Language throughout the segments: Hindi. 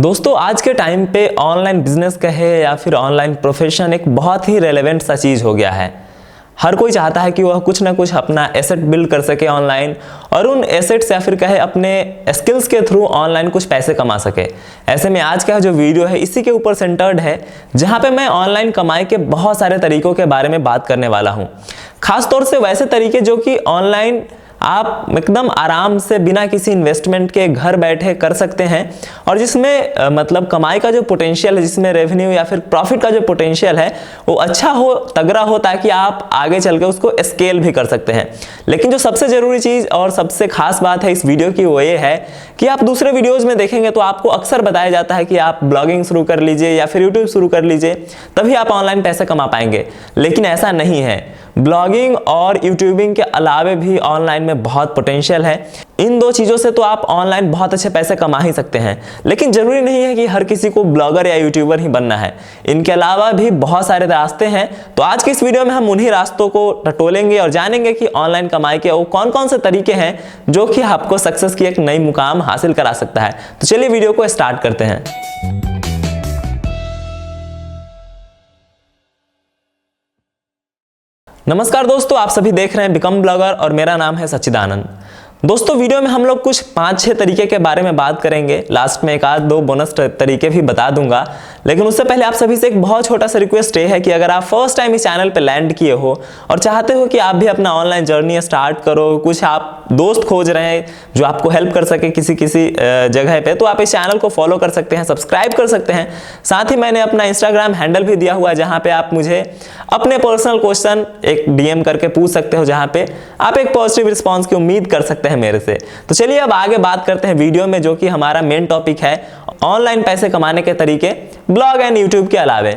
दोस्तों आज के टाइम पे ऑनलाइन बिजनेस कहे या फिर ऑनलाइन प्रोफेशन एक बहुत ही रेलेवेंट सा चीज़ हो गया है। हर कोई चाहता है कि वह कुछ ना कुछ अपना एसेट बिल्ड कर सके ऑनलाइन और उन एसेट्स या फिर कहे अपने स्किल्स के थ्रू ऑनलाइन कुछ पैसे कमा सके। ऐसे में आज का जो वीडियो है इसी के ऊपर सेंटर्ड है, जहां पे मैं ऑनलाइन कमाई के बहुत सारे तरीकों के बारे में बात करने वाला हूं। खास तौर से वैसे तरीके जो कि ऑनलाइन आप एकदम आराम से बिना किसी इन्वेस्टमेंट के घर बैठे कर सकते हैं और जिसमें मतलब कमाई का जो पोटेंशियल है, जिसमें रेवेन्यू या फिर प्रॉफिट का जो पोटेंशियल है वो अच्छा हो, तगड़ा हो, ताकि आप आगे चल के उसको स्केल भी कर सकते हैं। लेकिन जो सबसे ज़रूरी चीज़ और सबसे खास बात है इस वीडियो की वो ये है कि आप दूसरे वीडियोज़ में देखेंगे तो आपको अक्सर बताया जाता है कि आप ब्लॉगिंग शुरू कर लीजिए या फिर यूट्यूब शुरू कर लीजिए, तभी आप ऑनलाइन पैसे कमा पाएंगे। लेकिन ऐसा नहीं है। ब्लॉगिंग और यूट्यूबिंग के अलावे भी ऑनलाइन में बहुत पोटेंशियल है। इन दो चीज़ों से तो आप ऑनलाइन बहुत अच्छे पैसे कमा ही सकते हैं, लेकिन ज़रूरी नहीं है कि हर किसी को ब्लॉगर या यूट्यूबर ही बनना है। इनके अलावा भी बहुत सारे रास्ते हैं। तो आज के इस वीडियो में हम उन्हीं रास्तों को टटोलेंगे और जानेंगे कि ऑनलाइन कमाई के वो कौन कौन से तरीके हैं जो कि आपको सक्सेस की एक नई मुकाम हासिल करा सकता है। तो चलिए वीडियो को स्टार्ट करते हैं। नमस्कार दोस्तों, आप सभी देख रहे हैं बिकम ब्लॉगर और मेरा नाम है सच्चिदानंद। दोस्तों वीडियो में हम लोग कुछ 5-6 तरीके के बारे में बात करेंगे। लास्ट में एक आध दो बोनस तरीके भी बता दूंगा, लेकिन उससे पहले आप सभी से एक बहुत छोटा सा रिक्वेस्ट है कि अगर आप फर्स्ट टाइम इस चैनल पे लैंड किए हो और चाहते हो कि आप भी अपना ऑनलाइन जर्नी स्टार्ट करो, कुछ आप दोस्त खोज रहे हैं जो आपको हेल्प कर सके किसी जगह पे, तो आप इस चैनल को फॉलो कर सकते हैं, सब्सक्राइब कर सकते हैं। साथ ही मैंने अपना इंस्टाग्राम हैंडल भी दिया हुआ है, जहाँ पे आप मुझे अपने पर्सनल क्वेश्चन एक DM करके पूछ सकते हो, जहाँ पे आप एक पॉजिटिव रिस्पॉन्स की उम्मीद कर सकते हैं मेरे से। तो चलिए अब आगे बात करते हैं वीडियो में, जो कि हमारा मेन टॉपिक है ऑनलाइन पैसे कमाने के तरीके ब्लॉग एंड यूट्यूब के अलावे।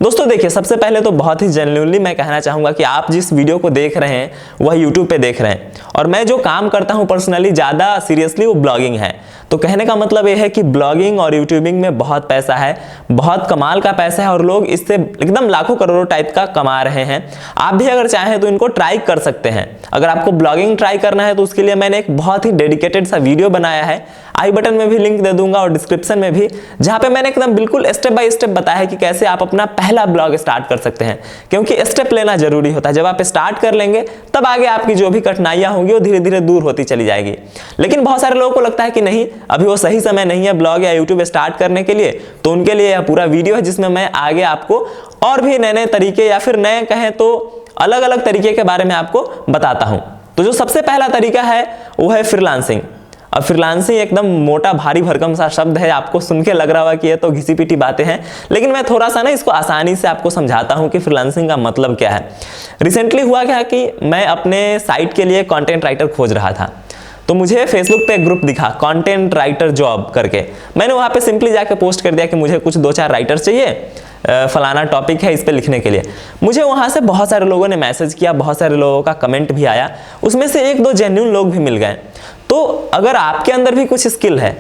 दोस्तों देखिए, सबसे पहले तो बहुत ही जेन्युइनली मैं कहना चाहूँगा कि आप जिस वीडियो को देख रहे हैं वह यूट्यूब पे देख रहे हैं, और मैं जो काम करता हूँ पर्सनली ज़्यादा सीरियसली वो ब्लॉगिंग है। तो कहने का मतलब ये है कि ब्लॉगिंग और यूट्यूबिंग में बहुत पैसा है, बहुत कमाल का पैसा है, और लोग इससे एकदम लाखों करोड़ों टाइप का कमा रहे हैं। आप भी अगर चाहें तो इनको ट्राई कर सकते हैं। अगर आपको ब्लॉगिंग ट्राई करना है तो उसके लिए मैंने एक बहुत ही डेडिकेटेड सा वीडियो बनाया है, आई बटन में भी लिंक दे दूंगा और डिस्क्रिप्शन में भी, जहाँ पे मैंने एकदम बिल्कुल स्टेप बाय स्टेप बताया है कि कैसे आप अपना पहला ब्लॉग स्टार्ट कर सकते हैं। क्योंकि स्टेप लेना जरूरी होता है। जब आप स्टार्ट कर लेंगे तब आगे आपकी जो भी कठिनाइयां होंगी वो धीरे धीरे दूर होती चली जाएगी। लेकिन बहुत सारे लोगों को लगता है कि नहीं, अभी वो सही समय नहीं है ब्लॉग या यूट्यूब स्टार्ट करने के लिए, तो उनके लिए यह पूरा वीडियो है जिसमें मैं आगे आपको और भी नए नए तरीके या फिर नए कहें तो अलग अलग तरीके के बारे में आपको बताता हूं। तो जो सबसे पहला तरीका है वो है फ्रीलांसिंग। अब फ्रीलांसिंग एकदम मोटा भारी भरकम सा शब्द है, आपको सुन के लग रहा होगा कि ये तो घिसी पिटी बातें हैं, लेकिन मैं थोड़ा सा ना इसको आसानी से आपको समझाता हूं कि फ्रीलांसिंग का मतलब क्या है। रिसेंटली हुआ क्या कि मैं अपने साइट के लिए कंटेंट राइटर खोज रहा था, तो मुझे फेसबुक पे एक ग्रुप दिखा कंटेंट राइटर जॉब करके। मैंने वहाँ पे सिंपली जाके पोस्ट कर दिया कि मुझे कुछ 2-4 राइटर्स चाहिए, फलाना टॉपिक है इस पे लिखने के लिए। मुझे वहाँ से बहुत सारे लोगों ने मैसेज किया, बहुत सारे लोगों का कमेंट भी आया, उसमें से 1-2 जेन्युइन लोग भी मिल गए। तो अगर आपके अंदर भी कुछ स्किल है,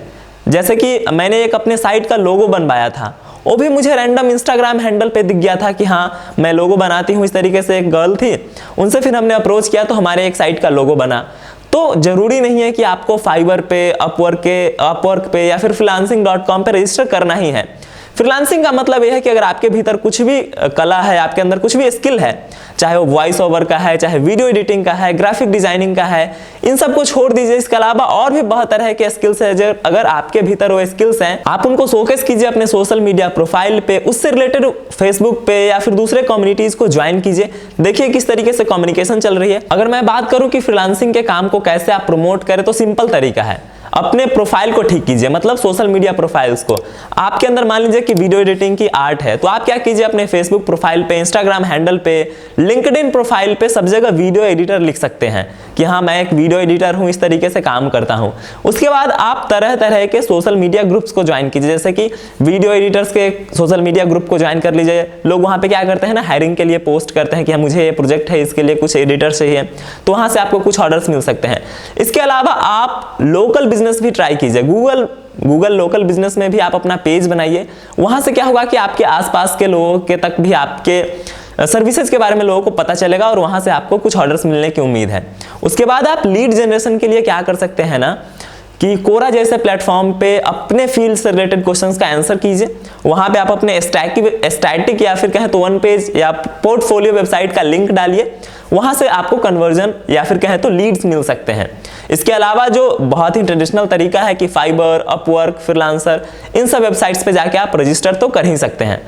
जैसे कि मैंने एक अपने साइट का लोगो बनवाया था, वो भी मुझे रैंडम इंस्टाग्राम हैंडल पे दिख गया था कि हाँ मैं लोगो बनाती हूँ, इस तरीके से एक गर्ल थी, उनसे फिर हमने अप्रोच किया तो हमारे एक साइट का लोगो बना। तो जरूरी नहीं है कि आपको फाइवर पे, अपवर्क पे या फिर freelancing.com पे रजिस्टर करना ही है। फ्रीलांसिंग का मतलब यह है कि अगर आपके भीतर कुछ भी कला है, आपके अंदर कुछ भी स्किल है, चाहे वो वॉइस ओवर का है, चाहे वीडियो एडिटिंग का है, ग्राफिक डिजाइनिंग का है, इन सब को छोड़ दीजिए। इसके अलावा और भी बहुत तरह के स्किल्स है। अगर आपके भीतर वो स्किल्स हैं, आप उनको शोकेस कीजिए अपने सोशल मीडिया प्रोफाइल पे, उससे रिलेटेड फेसबुक पे या फिर दूसरे कम्युनिटीज को ज्वाइन कीजिए, देखिए किस तरीके से कम्युनिकेशन चल रही है। अगर मैं बात करूं कि फ्रीलांसिंग के काम को कैसे आप प्रमोट करें, तो सिंपल तरीका है, अपने प्रोफाइल को ठीक कीजिए, मतलब सोशल मीडिया प्रोफाइल्स को। आपके अंदर मान लीजिए कि वीडियो एडिटिंग की आर्ट है, तो आप क्या कीजिए, अपने फेसबुक प्रोफाइल पे, इंस्टाग्राम हैंडल पे, लिंक्डइन प्रोफाइल पे सब जगह वीडियो एडिटर लिख सकते हैं कि हाँ मैं एक वीडियो एडिटर हूँ, इस तरीके से काम करता हूँ। उसके बाद आप तरह तरह के सोशल मीडिया ग्रुप्स को ज्वाइन कीजिए, जैसे कि वीडियो एडिटर्स के सोशल मीडिया ग्रुप को ज्वाइन कर लीजिए। लोग वहाँ पे क्या करते हैं ना, हायरिंग के लिए पोस्ट करते हैं कि मुझे ये प्रोजेक्ट है, इसके लिए कुछ एडिटर चाहिए, तो वहाँ से आपको कुछ ऑर्डर्स मिल सकते हैं। इसके अलावा आप लोकल बिजनेस भी ट्राई कीजिए। गूगल लोकल बिजनेस में भी आप अपना पेज बनाइए। वहां से क्या होगा कि आपके आसपास के लोगों के तक भी आपके सर्विसेज के बारे में लोगों को पता चलेगा और वहां से आपको कुछ ऑर्डर्स मिलने की उम्मीद है। उसके बाद आप लीड जनरेशन के लिए क्या कर सकते हैं ना, कि कोरा जैसे प्लेटफॉर्म पे अपने फील्ड से रिलेटेड क्वेश्चंस का आंसर कीजिए। वहां पे आप अपने स्टैटिक या फिर कहें तो वन पेज या पोर्टफोलियो वेबसाइट का लिंक डालिए, वहां से आपको कन्वर्जन या फिर कहें तो लीड्स मिल सकते हैं। इसके अलावा जो बहुत ही ट्रेडिशनल तरीका है कि फाइबर, अपवर्क, फ्रीलांसर, इन सब वेबसाइट्स पे जाके आप रजिस्टर तो कर ही सकते हैं।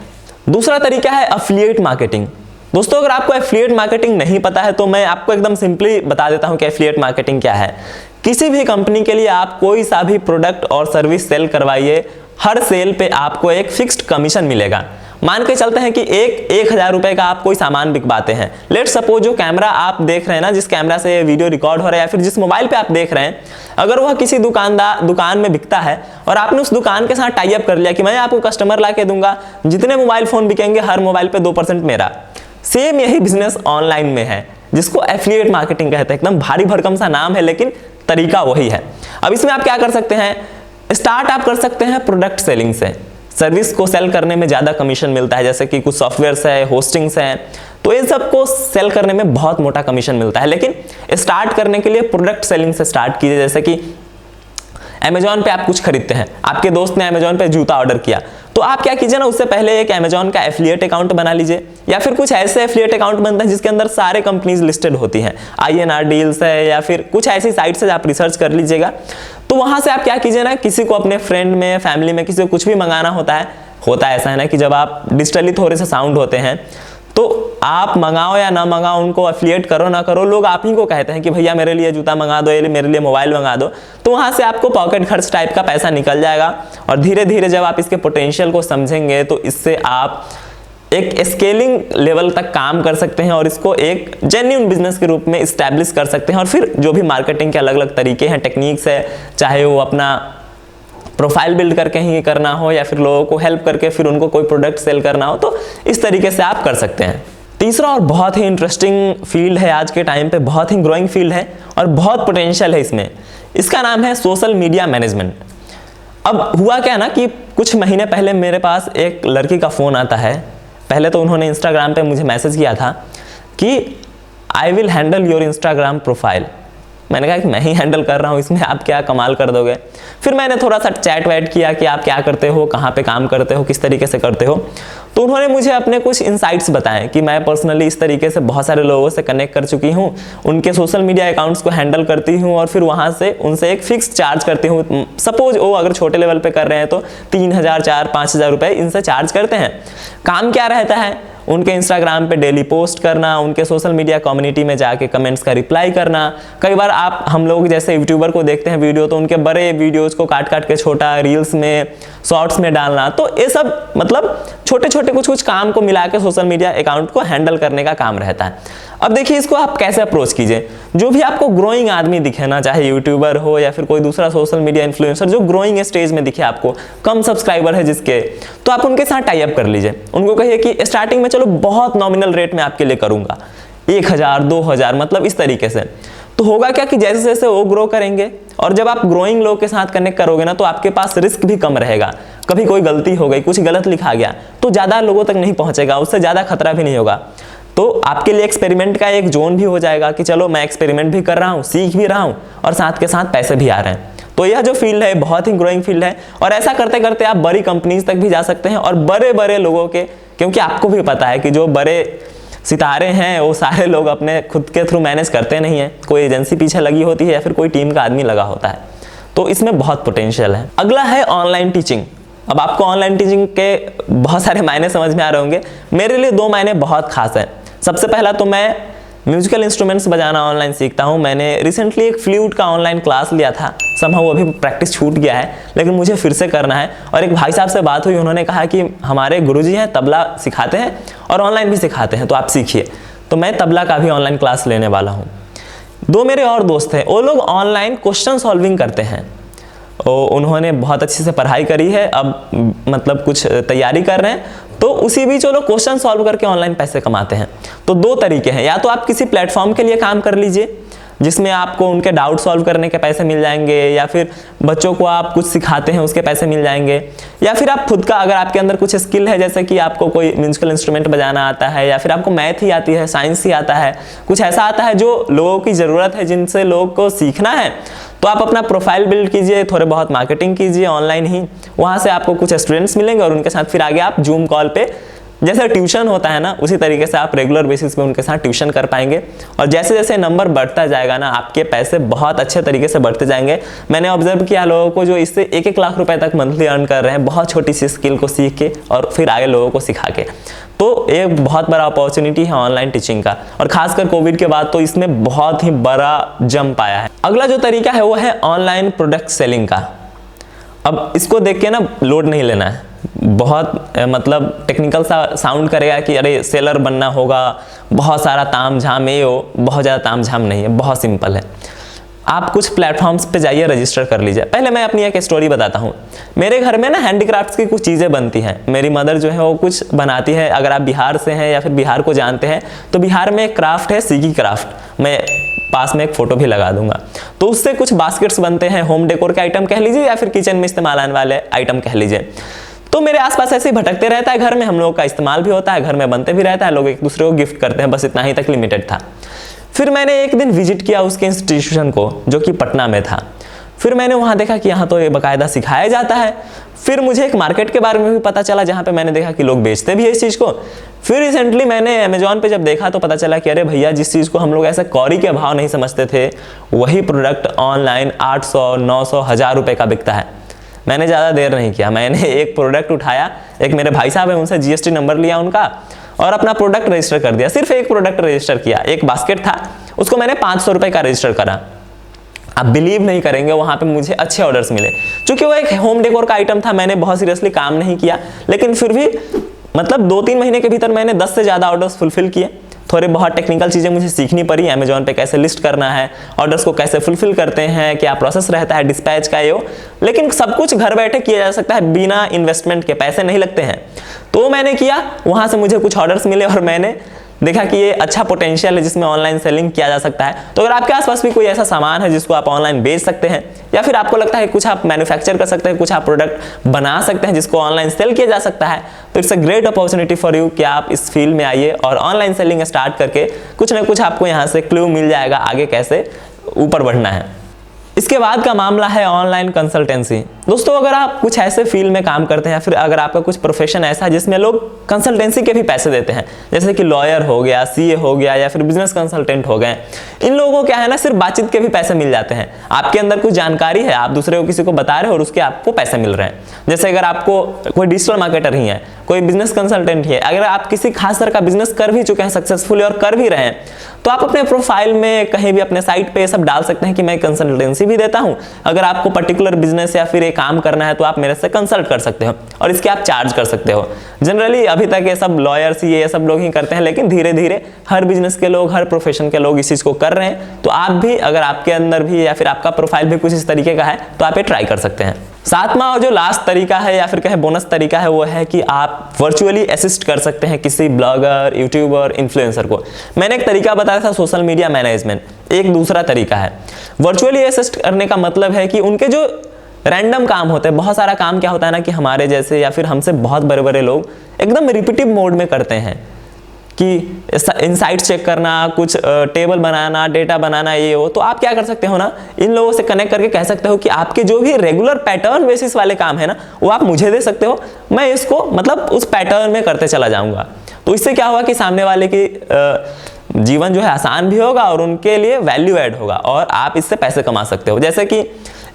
दूसरा तरीका है एफिलिएट मार्केटिंग। दोस्तों, अगर आपको एफिलिएट मार्केटिंग नहीं पता है तो मैं आपको एकदम सिंपली बता देता हूं कि एफिलिएट मार्केटिंग क्या है। किसी भी कंपनी के लिए आप कोई सा भी प्रोडक्ट और सर्विस सेल करवाइए, हर सेल पे आपको एक फिक्स्ड कमीशन मिलेगा। मान के चलते हैं कि 1000 रुपए का आप कोई सामान बिकवाते हैं। लेट्स सपोज जो कैमरा आप देख रहे हैं ना, जिस कैमरा से वीडियो रिकॉर्ड हो रहा है या फिर जिस मोबाइल पे आप देख रहे हैं, अगर वह किसी दुकान में बिकता है और आपने उस दुकान के साथ टाई अप कर लिया कि मैं आपको कस्टमर ला के दूंगा, जितने मोबाइल फोन बिकेंगे हर मोबाइल पे 2% मेरा। सेम यही बिजनेस ऑनलाइन में है, जिसको एफिलिएट मार्केटिंग कहते हैं। एकदम भारी भरकम सा नाम है लेकिन तरीका वही है। अब इसमें आप क्या कर सकते हैं, स्टार्ट आप कर सकते हैं प्रोडक्ट सेलिंग से। सर्विस को सेल करने में ज़्यादा कमीशन मिलता है, जैसे कि कुछ सॉफ्टवेयर्स है, होस्टिंग्स हैं, तो इन सब को सेल करने में बहुत मोटा कमीशन मिलता है। लेकिन स्टार्ट करने के लिए प्रोडक्ट सेलिंग से स्टार्ट कीजिए। जैसे कि अमेजॉन पे आप कुछ खरीदते हैं, आपके दोस्त ने अमेजॉन पे जूता ऑर्डर किया, तो आप क्या कीजिए ना, उससे पहले एक अमेजॉन का एफिलिएट अकाउंट बना लीजिए, या फिर कुछ ऐसे एफिलिएट अकाउंट बनते हैं जिसके अंदर सारे कंपनीज लिस्टेड होती हैं, INR डील्स है या फिर कुछ ऐसी साइट से आप रिसर्च कर लीजिएगा। तो वहां से आप क्या कीजिए ना, किसी को अपने फ्रेंड में, फैमिली में किसी को कुछ भी मंगाना होता है ऐसा है ना कि जब आप डिजिटली थोड़े से साउंड होते हैं तो आप मंगाओ या ना मंगाओ, उनको एफिलिएट करो ना करो, लोग आप ही को कहते हैं कि भैया मेरे लिए जूता मंगा दो, या मेरे लिए मोबाइल मंगा दो। तो वहां से आपको पॉकेट खर्च टाइप का पैसा निकल जाएगा। और धीरे धीरे जब आप इसके पोटेंशियल को समझेंगे तो इससे आप एक स्केलिंग लेवल तक काम कर सकते हैं और इसको एक जेन्युइन बिजनेस के रूप में इस्टेब्लिश कर सकते हैं। और फिर जो भी मार्केटिंग के अलग अलग तरीके हैं, टेक्निक्स है, चाहे वो अपना प्रोफाइल बिल्ड करके ही करना हो या फिर लोगों को हेल्प करके फिर उनको कोई प्रोडक्ट सेल करना हो, तो इस तरीके से आप कर सकते हैं। तीसरा और बहुत ही इंटरेस्टिंग फील्ड है आज के टाइम पे, बहुत ही ग्रोइंग फील्ड है और बहुत पोटेंशियल है इसमें। इसका नाम है सोशल मीडिया मैनेजमेंट। अब हुआ क्या ना कि कुछ महीने पहले मेरे पास एक लड़की का फ़ोन आता है। पहले तो उन्होंने इंस्टाग्राम पे मुझे मैसेज किया था कि I will handle your Instagram profile. मैंने कहा कि मैं ही हैंडल कर रहा हूँ, इसमें आप क्या कमाल कर दोगे। फिर मैंने थोड़ा सा चैट वैट किया कि आप क्या करते हो, कहाँ पे काम करते हो, किस तरीके से करते हो। तो उन्होंने मुझे अपने कुछ इनसाइट्स बताए कि मैं पर्सनली इस तरीके से बहुत सारे लोगों से कनेक्ट कर चुकी हूँ, उनके सोशल मीडिया अकाउंट्स को हैंडल करती हूँ और फिर वहाँ से उनसे एक फिक्स चार्ज करती हूँ। सपोज वो अगर छोटे लेवल पर कर रहे हैं तो 3000, 4000, 5000 रुपये इनसे चार्ज करते हैं। काम क्या रहता है, उनके इंस्टाग्राम पे डेली पोस्ट करना, उनके सोशल मीडिया कम्युनिटी में जाके कमेंट्स का रिप्लाई करना। कई बार आप हम लोग जैसे यूट्यूबर को देखते हैं वीडियो, तो उनके बड़े वीडियोस को काट काट के छोटा रील्स में, शॉर्ट्स में डालना। तो ये सब मतलब छोटे छोटे कुछ काम को मिला के सोशल मीडिया अकाउंट को हैंडल करने का काम रहता है। अब देखिए इसको आप कैसे अप्रोच कीजिए। जो भी आपको ग्रोइंग आदमी दिखे ना, चाहे यूट्यूबर हो या फिर कोई दूसरा सोशल मीडिया इन्फ्लुएंसर जो ग्रोइंग स्टेज में दिखे, आपको कम सब्सक्राइबर है जिसके, तो आप उनके साथ टाई अप कर लीजिए। उनको कहिए कि स्टार्टिंग में चलो बहुत नॉमिनल रेट में आपके लिए करूंगा, 1000, 2000, मतलब इस तरीके से। तो होगा क्या कि जैसे जैसे वो ग्रो करेंगे और जब आप ग्रोइंग लोग के साथ कनेक्ट करोगे ना, तो आपके पास रिस्क भी कम रहेगा। कभी कोई गलती हो गई, कुछ गलत लिखा गया, तो ज़्यादा लोगों तक नहीं पहुंचेगा, उससे ज़्यादा खतरा भी नहीं होगा। तो आपके लिए एक्सपेरिमेंट का एक जोन भी हो जाएगा कि चलो मैं एक्सपेरिमेंट भी कर रहा हूँ, सीख भी रहा हूँ और साथ के साथ पैसे भी आ रहे हैं। तो यह जो फील्ड है बहुत ही ग्रोइंग फील्ड है और ऐसा करते करते आप बड़ी कंपनीज तक भी जा सकते हैं और बड़े बड़े लोगों के, क्योंकि आपको भी पता है कि जो बड़े सितारे हैं वो सारे लोग अपने खुद के थ्रू मैनेज करते नहीं है, कोई एजेंसी पीछे लगी होती है या फिर कोई टीम का आदमी लगा होता है। तो इसमें बहुत पोटेंशियल है। अगला है ऑनलाइन टीचिंग। अब आपको ऑनलाइन टीचिंग के बहुत सारे मायने समझ में आ रहे होंगे। मेरे लिए 2 मायने बहुत खास हैं। सबसे पहला तो मैं म्यूजिकल इंस्ट्रूमेंट्स बजाना ऑनलाइन सीखता हूँ। मैंने रिसेंटली एक फ्लूट का ऑनलाइन क्लास लिया था, समहाउ वो अभी प्रैक्टिस छूट गया है, लेकिन मुझे फिर से करना है। और एक भाई साहब से बात हुई, उन्होंने कहा कि हमारे गुरुजी हैं, तबला सिखाते हैं और ऑनलाइन भी सिखाते हैं, तो आप सीखिए। तो मैं तबला का भी ऑनलाइन क्लास लेने वाला हूँ। 2 मेरे और दोस्त हैं, वो लोग ऑनलाइन क्वेश्चन सॉल्विंग करते हैं। उन्होंने बहुत अच्छे से पढ़ाई करी है, अब मतलब कुछ तैयारी कर रहे हैं, तो उसी बीच वो लोग क्वेश्चन सॉल्व करके ऑनलाइन पैसे कमाते हैं। तो 2 तरीके हैं, या तो आप किसी प्लेटफॉर्म के लिए काम कर लीजिए जिसमें आपको उनके डाउट सॉल्व करने के पैसे मिल जाएंगे, या फिर बच्चों को आप कुछ सिखाते हैं उसके पैसे मिल जाएंगे, या फिर आप खुद का, अगर आपके अंदर कुछ स्किल है, जैसे कि आपको कोई म्यूजिकल इंस्ट्रूमेंट बजाना आता है, या फिर आपको मैथ ही आती है, साइंस ही आता है, कुछ ऐसा आता है जो लोगों की ज़रूरत है, जिनसे लोगों को सीखना है, तो आप अपना प्रोफाइल बिल्ड कीजिए, थोड़े बहुत मार्केटिंग कीजिए ऑनलाइन ही, वहाँ से आपको कुछ स्टूडेंट्स मिलेंगे और उनके साथ फिर आगे आप जूम कॉल पे जैसे ट्यूशन होता है ना, उसी तरीके से आप रेगुलर बेसिस पे उनके साथ ट्यूशन कर पाएंगे। और जैसे जैसे नंबर बढ़ता जाएगा ना, आपके पैसे बहुत अच्छे तरीके से बढ़ते जाएंगे। मैंने ऑब्जर्व किया लोगों को जो इससे 1-1 लाख रुपए तक मंथली अर्न कर रहे हैं, बहुत छोटी सी स्किल को सीख के और फिर आगे लोगों को सिखा के। तो एक बहुत बड़ा अपॉर्चुनिटी है ऑनलाइन टीचिंग का, और खासकर कोविड के बाद तो इसमें बहुत ही बड़ा जंप आया है। अगला जो तरीका है वो है ऑनलाइन प्रोडक्ट सेलिंग का। अब इसको देख के ना लोड नहीं लेना है, बहुत मतलब टेक्निकल सा साउंड करेगा कि अरे सेलर बनना होगा, बहुत सारा ताम झाम, ये हो, बहुत ज़्यादा ताम झाम नहीं है, बहुत सिंपल है। आप कुछ प्लेटफॉर्म्स पे जाइए, रजिस्टर कर लीजिए। पहले मैं अपनी एक स्टोरी बताता हूँ। मेरे घर में ना हैंडीक्राफ्ट्स की कुछ चीज़ें बनती हैं। मेरी मदर जो है वो कुछ बनाती है। अगर आप बिहार से हैं या फिर बिहार को जानते हैं तो बिहार में एक क्राफ्ट है सीगी क्राफ्ट, मैं पास में एक फोटो भी लगा दूंगा। तो उससे कुछ बास्केट्स बनते हैं, होम डेकोर के आइटम कह लीजिए या फिर किचन में इस्तेमाल आने वाले आइटम कह लीजिए। तो मेरे आसपास ऐसे ही भटकते रहता है घर में, हम लोगों का इस्तेमाल भी होता है, घर में बनते भी रहता है, लोग एक दूसरे को गिफ्ट करते हैं, बस इतना ही तक लिमिटेड था। फिर मैंने एक दिन विजिट किया उसके इंस्टीट्यूशन को जो कि पटना में था। फिर मैंने वहाँ देखा कि यहाँ तो ये बाकायदा सिखाया जाता है। फिर मुझे एक मार्केट के बारे में भी पता चला जहाँ पे मैंने देखा कि लोग बेचते भी है इस चीज़ को। फिर रिसेंटली मैंने अमेजोन पे जब देखा तो पता चला कि अरे भैया, जिस चीज़ को हम लोग ऐसे कौड़ी के भाव नहीं समझते थे, वही प्रोडक्ट ऑनलाइन 800, 900, 1000 रुपये का बिकता है। मैंने ज़्यादा देर नहीं किया, मैंने एक प्रोडक्ट उठाया, एक मेरे भाई साहब है उनसे GST नंबर लिया उनका और अपना प्रोडक्ट रजिस्टर कर दिया। सिर्फ एक प्रोडक्ट रजिस्टर किया, एक बास्केट था, उसको मैंने 500 रुपये का रजिस्टर करा। आप बिलीव नहीं करेंगे, वहाँ पे मुझे अच्छे ऑर्डर्स मिले। क्योंकि वो एक होम डेकोर का आइटम था, मैंने बहुत सीरियसली काम नहीं किया, लेकिन फिर भी मतलब 2-3 महीने के भीतर मैंने 10 से ज़्यादा ऑर्डर्स फुलफिल किए। थोड़े बहुत टेक्निकल चीज़ें मुझे सीखनी पड़ी, अमेजोन पे कैसे लिस्ट करना है, ऑर्डर्स को कैसे फुलफिल करते हैं, क्या प्रोसेस रहता है डिस्पैच का, ये लेकिन सब कुछ घर बैठे किया जा सकता है बिना इन्वेस्टमेंट के, पैसे नहीं लगते हैं। तो मैंने किया, वहाँ से मुझे कुछ ऑर्डर्स मिले और मैंने देखा कि ये अच्छा पोटेंशियल है जिसमें ऑनलाइन सेलिंग किया जा सकता है। तो अगर आपके आसपास भी कोई ऐसा सामान है जिसको आप ऑनलाइन बेच सकते हैं, या फिर आपको लगता है कुछ आप मैन्युफैक्चर कर सकते हैं, कुछ आप प्रोडक्ट बना सकते हैं जिसको ऑनलाइन सेल किया जा सकता है, तो it's a great opportunity for you कि आप इस फील्ड में आइए और ऑनलाइन सेलिंग स्टार्ट करके कुछ ना कुछ आपको यहाँ से क्लू मिल जाएगा आगे कैसे ऊपर बढ़ना है। इसके बाद का मामला है ऑनलाइन कंसल्टेंसी। दोस्तों, अगर आप कुछ ऐसे फील्ड में काम करते हैं या फिर अगर आपका कुछ प्रोफेशन ऐसा है जिसमें लोग कंसल्टेंसी के भी पैसे देते हैं, जैसे कि लॉयर हो गया, CA हो गया या फिर बिजनेस कंसल्टेंट हो गए, इन लोगों को क्या है ना, सिर्फ बातचीत के भी पैसे मिल जाते हैं। आपके अंदर कुछ जानकारी है, आप दूसरे को किसी को बता रहे हो और उसके आपको पैसे मिल रहे हैं। जैसे अगर आपको कोई डिजिटल मार्केटर ही है, कोई बिजनेस कंसल्टेंट ही है, अगर आप किसी खास तरह का बिजनेस कर भी चुके हैं सक्सेसफुली और कर भी रहे हैं, तो आप अपने प्रोफाइल में कहीं भी अपने साइट पे सब डाल सकते हैं कि मैं कंसल्टेंसी भी देता हूं। अगर आपको पर्टिकुलर बिजनेस या फिर एक काम करना है तो आप मेरे से कंसल्ट कर सकते हो और इसके आप चार्ज कर सकते हो। जनरली अभी तक ये सब लॉयर्स ये सब लोग ही करते हैं, लेकिन धीरे धीरे हर बिजनेस के लोग, हर प्रोफेशन के लोग इस चीज को कर रहे हैं। तो आप भी, अगर आपके अंदर भी या फिर आपका प्रोफाइल भी कुछ इस तरीके का है, तो आप ये ट्राई कर सकते हैं। सातवां और जो लास्ट तरीका है या फिर कहे बोनस तरीका है, वो है कि आप वर्चुअली असिस्ट कर सकते हैं किसी ब्लॉगर, यूट्यूबर, इन्फ्लुएंसर को। मैंने एक तरीका बताया था सोशल मीडिया मैनेजमेंट, एक दूसरा तरीका है वर्चुअली असिस्ट करने का। मतलब है कि उनके जो रैंडम काम होते हैं, बहुत सारा काम क्या होता है ना कि हमारे जैसे या फिर हमसे बहुत बड़े बड़े लोग एकदम रिपीटिव मोड में करते हैं कि इनसाइट चेक करना, कुछ टेबल बनाना, डेटा बनाना, ये हो। तो आप क्या कर सकते हो ना, इन लोगों से कनेक्ट करके कह सकते हो कि आपके जो भी रेगुलर पैटर्न बेसिस वाले काम है ना, वो आप मुझे दे सकते हो, मैं इसको मतलब उस पैटर्न में करते चला जाऊंगा। तो इससे क्या होगा कि सामने वाले की जीवन जो है आसान भी होगा और उनके लिए वैल्यू ऐड होगा और आप इससे पैसे कमा सकते हो। जैसे कि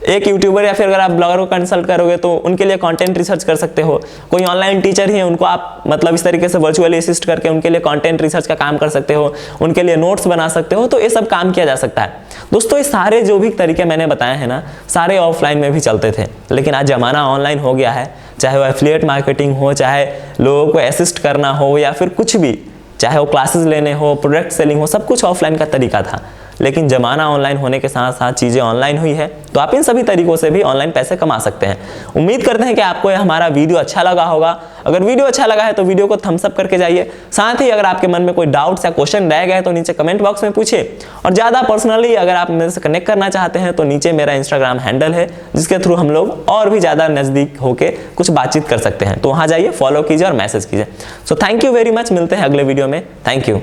एक यूट्यूबर या फिर अगर आप ब्लॉगर को कंसल्ट करोगे तो उनके लिए कंटेंट रिसर्च कर सकते हो। कोई ऑनलाइन टीचर ही है, उनको आप मतलब इस तरीके से वर्चुअली असिस्ट करके उनके लिए कंटेंट रिसर्च का काम कर सकते हो, उनके लिए नोट्स बना सकते हो। तो ये सब काम किया जा सकता है। दोस्तों, ये सारे जो भी तरीके मैंने बताए हैं ना, सारे ऑफलाइन में भी चलते थे, लेकिन आज जमाना ऑनलाइन हो गया है। चाहे वो एफिलिएट मार्केटिंग हो, चाहे लोगों को असिस्ट करना हो या फिर कुछ भी, चाहे वो क्लासेस लेने हो, प्रोडक्ट सेलिंग हो, सब कुछ ऑफलाइन का तरीका था। लेकिन जमाना ऑनलाइन होने के साथ साथ चीज़ें ऑनलाइन हुई है, तो आप इन सभी तरीकों से भी ऑनलाइन पैसे कमा सकते हैं। उम्मीद करते हैं कि आपको यह हमारा वीडियो अच्छा लगा होगा। अगर वीडियो अच्छा लगा है तो वीडियो को थम्स अप करके जाइए। साथ ही अगर आपके मन में कोई डाउट्स या क्वेश्चन रह गए तो नीचे कमेंट बॉक्स में पूछिए। और ज़्यादा पर्सनली अगर आप मेरे से कनेक्ट करना चाहते हैं तो नीचे मेरा इंस्टाग्राम हैंडल है, जिसके थ्रू हम लोग और भी ज़्यादा नज़दीक होकर कुछ बातचीत कर सकते हैं। तो वहाँ जाइए, फॉलो कीजिए और मैसेज कीजिए। So thank you very much, मिलते हैं अगले वीडियो में। Thank you.